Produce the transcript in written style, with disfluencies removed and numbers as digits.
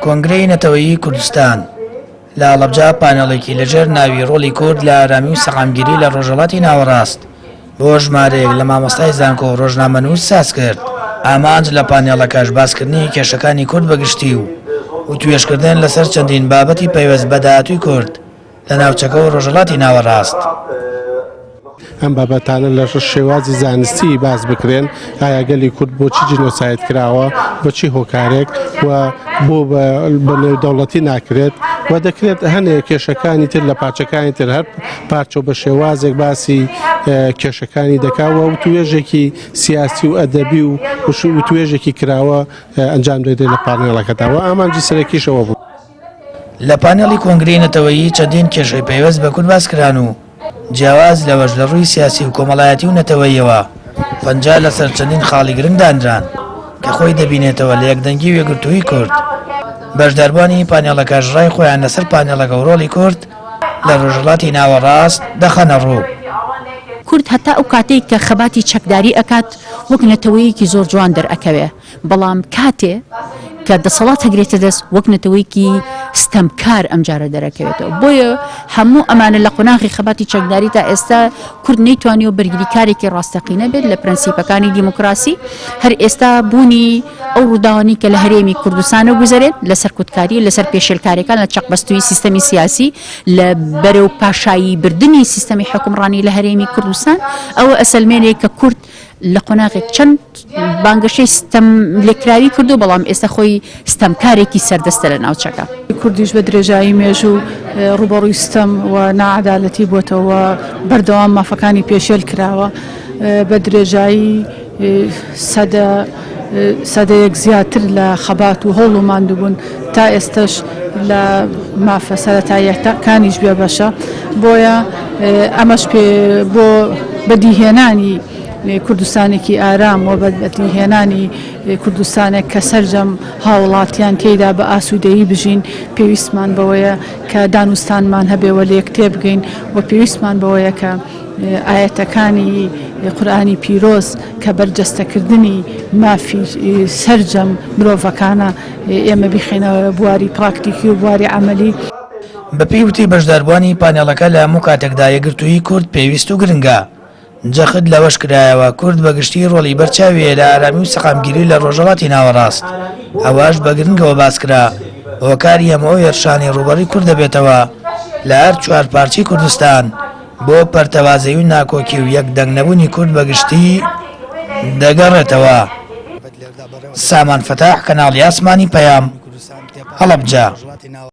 کۆنگرەی نەتەوەیی کوردستان لە هەڵەبجە پانێڵێکی لەژێر ناوی ڕۆڵی کورد لە ئارامی و سەقامگیری لە ڕۆژهەڵاتی ناوەڕاست بۆ ژمارەیەک لە مامۆستای زانکۆ و ڕۆژنامەنووس ساز کرد. ئامانج لە پانێڵەکەش باسکردنی کێشەکانی کورد بەگشتی و توێژکردن لەسەر چەندین بابەتی پەیوەست بە داهاتووی کورد لە ناوچەکە و ڕۆژهەڵاتی ناوەڕاست. ئەم بابەتانە لە شێوازی زانستی باز بکرێن، ئایا گەلی کورد بۆچی جینۆساید کراوە، بۆچی هۆکارێک و بۆ بە نێودەوڵەتی ناکرێت و دەکرێت هەنێک کێشەکانی تر لە پارچەکانی تر هەر پارچە بە شێوازێک باسی کێشەکانی دەکاوە و توێژێکی سیاسی و ئەدەبی و توێژێکی کراوە ئەنجام دەدرێت لە پانێڵەکەتەوە. ئامانجی سەرەکیشەوە بوو. لە پانێڵی کۆنگرەی نەتەوەیی چەندین کێشەی پەیوەست بە کورد باسکران و جیاواز لەوەش لە ڕووی سیاسی و کۆمەڵایەتی و نەتەوەییەوە پەنجا لەسەر چەندین خاڵی گرنگ دانران کە خۆی دەبینێتەوە لە یەکدەنگی و یەکگرتووی کورد. بەشداربوانی پانێڵەکەش ڕای خۆیان لەسەر پانێڵەکە و ڕۆڵی کورد لە ڕۆژهەڵاتی ناوەڕاست دەخەنە ڕوو. کورد هەتا ئەو کاتێک کە خەباتی چەکداری ئەکات وەک نەتەوەیەکی زۆر جوان دەرئەکەوێ، بەڵام کاتێ کە دەسەڵات هەگرێتە دەست وەک نەتەوەیەکی ستەمکار ئەمجارە دەرەکەوێتەوە. بۆیە هەموو ئەمانە لە قۆناغی خەباتی چەکداری تا ئێستا کورد نەیتوانیوە بەرگریکارێکی ڕاستەقینە بێت لە پرەنسیپەکانی دیموکراسی. هەر ئێستا بوونی ئەو ڕووداوانی کە لە هەرێمی کوردستانە گوزارێت لەسەر کوردکاری لەسەر پێشێلکاریەکان لە چەقبەستووی سیستەمی سیاسی لە بەرەو پاشایی بردننی سیستەمی حکومڕانی لە هەرێمی کوردستان، ئەوە ئەسەلمێنێک کە کورد لە قۆناغێک چەند بانگەشەی ستەم لێکراوی کردو، بەڵام ئێستا خۆی ستەمکارێکی سەردەستە لە ناوچەکە. کوردیش بە درێژایی مێژوو ڕوبەڕووی ستەم و نائەدالەتی بۆتەوە بەردەوام مافەکانی پێشێل کراوە، بە درێژایی سەدەیەک زیاتر لە خەبات و هەوڵ و ماندووبوون تا ئێستش لە مافە سەرەتاییەکانیش بێ بەشە. بۆیە ئەمەش بۆ بەدیهێنانی کوردستانێکی ئارام و بەدیهێنانی کوردستانێک کە سەرجەم هاوڵاتیان تێیدا بە ئاسوودەیی بژین، پێویستمان بەوەیە کە دانوستانمان هەبێەوە لە یەکتێ بگەین و پێویستمان بەوەیە کە ئاەتەکانی قورئانی پیرۆز کە بەرجەستەکردنی مافی سەرجەم مرۆڤەکانە ئێمە بیخێنەوە بواری پراکتیکی و بواری عەمەلی. بەپێی وتی بەشداربوانی پانێڵەکە لە هەموو کاتێکدا یەکگرتووی کورد پێویست و گرنگە. جەخت لەوەش کرایەوە کورد بەگشتی ڕۆڵی بەرچاویە لە ئارامی و سەقامگیری لە ڕۆژهەڵاتی ناوەڕاست. ئەوەش بە گرنگەوە باسکرا هۆکاری هەمەوە هێرشانی ڕوبەڕی کورد دەبێتەوە لە هەر چوار پارچی کوردستان بۆ پەرتەوازەی و ناکۆکی و یەکدەنگ نەبوونی کورد بەگشتی دەگەڕێتەوە. سامان فەتاح، کەناڵی ئاسمانی پەیام، هەڵەبجە.